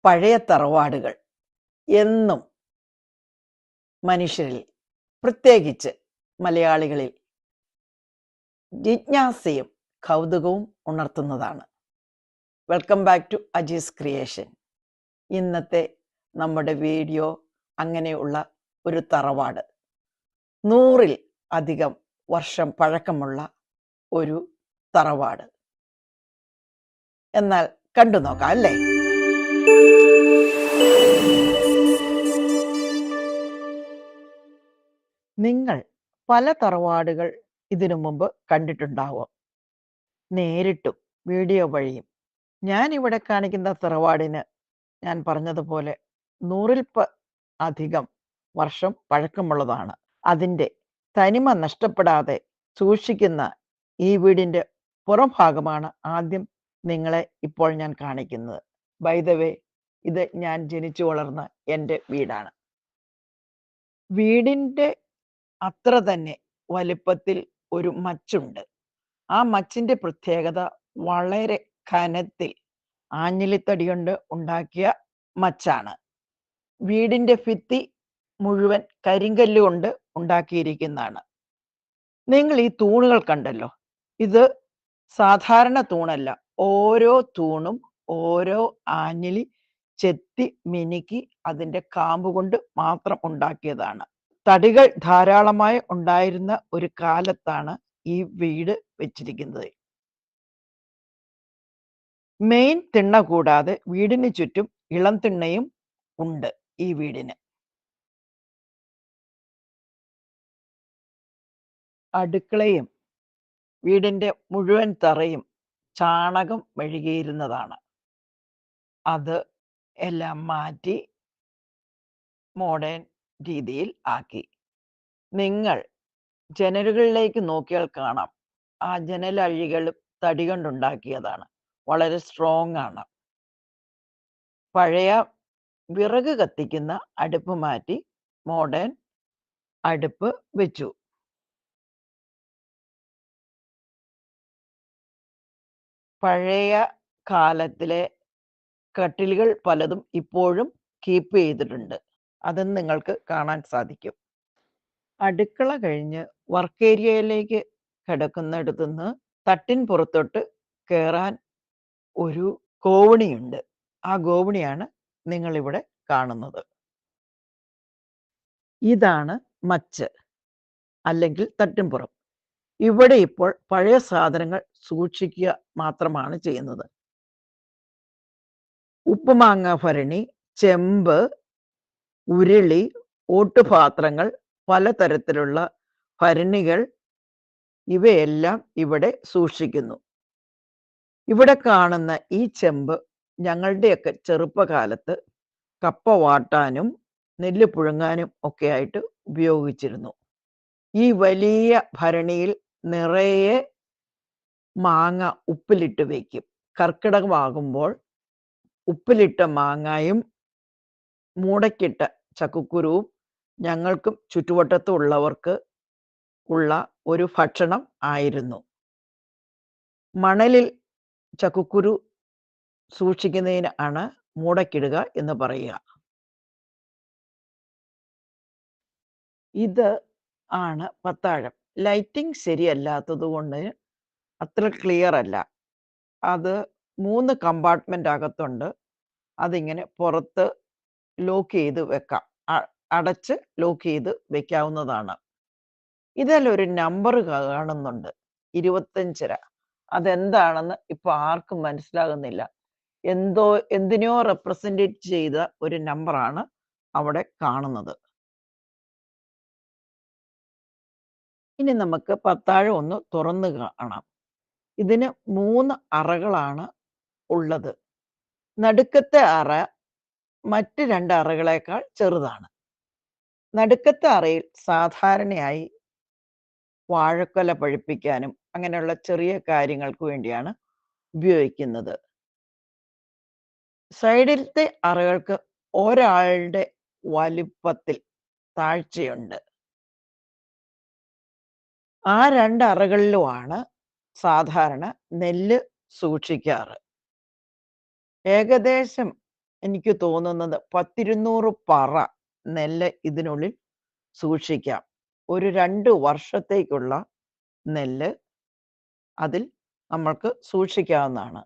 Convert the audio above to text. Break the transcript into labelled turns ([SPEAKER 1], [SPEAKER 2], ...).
[SPEAKER 1] പഴയ തറവാടുകൾ എന്നും മനുഷ്യരിൽ, പ്രത്യേകിച്ച് മലയാളികളിൽ ജിജ്ഞാസയും കൗതുകവും ഉണർത്തുന്നതാണ്. Welcome back to Aji's creation. ഇന്നത്തെ നമ്മുടെ വീഡിയോ അങ്ങനെയുള്ള ഒരു തറവാട്, 100-ൽ അധികം വർഷം പഴക്കമുള്ള ഒരു തറവാട്. എന്നാൽ കണ്ടു നോക്കാം അല്ലേ? നിങ്ങൾ പല തറവാടുകൾ ഇതിനു മുമ്പ് കണ്ടിട്ടുണ്ടാവും, നേരിട്ടും വീഡിയോ വഴിയും. ഞാൻ ഇവിടെ കാണിക്കുന്ന തറവാടിന് ഞാൻ പറഞ്ഞതുപോലെ 100-ൽ അധികം വർഷം പഴക്കമുള്ളതാണ്. അതിൻ്റെ തനിമ നഷ്ടപ്പെടാതെ സൂക്ഷിക്കുന്ന ഈ വീടിൻ്റെ പുറം ഭാഗമാണ് ആദ്യം നിങ്ങളെ ഇപ്പോൾ ഞാൻ കാണിക്കുന്നത്. ബൈ ദ വേ, ഇത് ഞാൻ ജനിച്ചു വളർന്ന എൻ്റെ വീടാണ്. വീടിൻ്റെ അത്ര തന്നെ വലിപ്പത്തിൽ ഒരു മച്ചുണ്ട്. ആ മച്ചിൻ്റെ പ്രത്യേകത വളരെ കനത്തിൽ ആഞ്ഞിലിത്തടി കൊണ്ട് ഉണ്ടാക്കിയ മച്ചാണ്. വീടിൻ്റെ ഭിത്തി മുഴുവൻ കരിങ്കല്ല് കൊണ്ട് ഉണ്ടാക്കിയിരിക്കുന്നതാണ്. നിങ്ങൾ ഈ തൂണുകൾ കണ്ടല്ലോ, ഇത് സാധാരണ തൂണല്ല. ഓരോ തൂണും ഓരോ ആഞ്ഞിലി ചെത്തി മിനുക്കി അതിൻ്റെ കാമ്പ് കൊണ്ട് മാത്രം ഉണ്ടാക്കിയതാണ്. തടികൾ ധാരാളമായി ഉണ്ടായിരുന്ന ഒരു കാലത്താണ് ഈ വീട് വെച്ചിരിക്കുന്നത്. മെയിൻ തിണ്ണ കൂടാതെ വീടിന് ചുറ്റും ഇളം തിണ്ണയും ഉണ്ട് ഈ വീടിന്. അടുക്കളയും വീടിൻ്റെ മുഴുവൻ തറയും ചാണകം മെഴുകിയിരുന്നതാണ്. അത് എല്ലാം മാറ്റി മോഡേൺ രീതിയിൽ ആക്കി. നിങ്ങൾ ജനലുകളിലേക്ക് നോക്കിയാൽ കാണാം, ആ ജനലഴികളും തടി കൊണ്ടുണ്ടാക്കിയതാണ്. വളരെ സ്ട്രോങ് ആണ്. പഴയ വിറക് കത്തിക്കുന്ന അടുപ്പ് മാറ്റി മോഡേൺ അടുപ്പ് വെച്ചു. പഴയ കാലത്തിലെ കട്ടിലുകൾ പലതും ഇപ്പോഴും കീപ്പ് ചെയ്തിട്ടുണ്ട്. അതും നിങ്ങൾക്ക് കാണാൻ സാധിക്കും. അടുക്കള കഴിഞ്ഞ് വർക്ക് ഏരിയയിലേക്ക് കിടക്കുന്നിടത്തുനിന്ന് തട്ടിൻ പുറത്തോട്ട് കയറാൻ ഒരു ഗോവണിയുണ്ട്. ആ ഗോവണിയാണ് നിങ്ങളിവിടെ കാണുന്നത്. ഇതാണ് മച്ച് അല്ലെങ്കിൽ തട്ടിൻപുറം. ഇവിടെ ഇപ്പോൾ പഴയ സാധനങ്ങൾ സൂക്ഷിക്കുക മാത്രമാണ് ചെയ്യുന്നത്. ഉപ്പുമാങ്ങ ഭരണി, ചെമ്പ്, ഉരുളി, ഓട്ടുപാത്രങ്ങൾ, പലതരത്തിലുള്ള ഭരണികൾ, ഇവയെല്ലാം ഇവിടെ സൂക്ഷിക്കുന്നു. ഇവിടെ കാണുന്ന ഈ ചെമ്പ് ഞങ്ങളുടെയൊക്കെ ചെറുപ്പകാലത്ത് കപ്പ വാട്ടാനും നെല്ല് പുഴുങ്ങാനും ഒക്കെ ആയിട്ട് ഉപയോഗിച്ചിരുന്നു. ഈ വലിയ ഭരണിയിൽ നിറയെ മാങ്ങ ഉപ്പിലിട്ട് വയ്ക്കും. കർക്കിടകമാകുമ്പോൾ ഉപ്പിലിട്ട മാങ്ങായും മൂടക്കിട്ട ചക്കക്കുരുവും ഞങ്ങൾക്കും ചുറ്റുവട്ടത്തും ഉള്ളവർക്ക് ഉള്ള ഒരു ഭക്ഷണം ആയിരുന്നു. മണലിൽ ചക്കക്കുരു സൂക്ഷിക്കുന്നതിന് ആണ് മൂടക്കിടുക എന്ന് പറയുക. ഇത് ആണ് പത്താഴം. ലൈറ്റിംഗ് ശരിയല്ലാത്തത് കൊണ്ട് അത്ര ക്ലിയർ അല്ല. അത് 3 കമ്പാർട്ട്മെന്റ് അകത്തുണ്ട്. അതിങ്ങനെ പുറത്ത് ലോക്ക് ചെയ്ത് വെക്കാം, അടച്ച് ലോക്ക് ചെയ്ത് വെക്കാവുന്നതാണ്. ഇതിലൊരു നമ്പർ കാണുന്നുണ്ട്, 25. അതെന്താണെന്ന് ഇപ്പൊ ആർക്കും മനസ്സിലാകുന്നില്ല. എന്തിനോ റെപ്രസെന്റേറ്റ് ചെയ്ത ഒരു നമ്പറാണ് അവിടെ കാണുന്നത്. ഇനി നമുക്ക് പത്താഴം ഒന്ന് തുറന്ന് കാണാം. ഇതിന് 3 അറകളാണ് ഉള്ളത്. നടുക്കത്തെ അറ മറ്റ് 2 അറകളേക്കാൾ ചെറുതാണ്. നടുക്കത്തെ അറയിൽ സാധാരണയായി വാഴക്കൊല പഴുപ്പിക്കാനും അങ്ങനെയുള്ള ചെറിയ കാര്യങ്ങൾക്ക് വേണ്ടിയാണ് ഉപയോഗിക്കുന്നത്. സൈഡിലത്തെ അറകൾക്ക് ഒരാളുടെ വലിപ്പത്തിൽ താഴ്ചയുണ്ട്. ആ 2 അറകളിലുമാണ് സാധാരണ നെല്ല് സൂക്ഷിക്കാറ്. ഏകദേശം എനിക്ക് തോന്നുന്നത് 10-200 പറ നെല്ല് ഇതിനുള്ളിൽ സൂക്ഷിക്കാം. ഒരു 2 വർഷത്തേക്കുള്ള നെല്ല് അതിൽ നമ്മൾക്ക് സൂക്ഷിക്കാവുന്നതാണ്.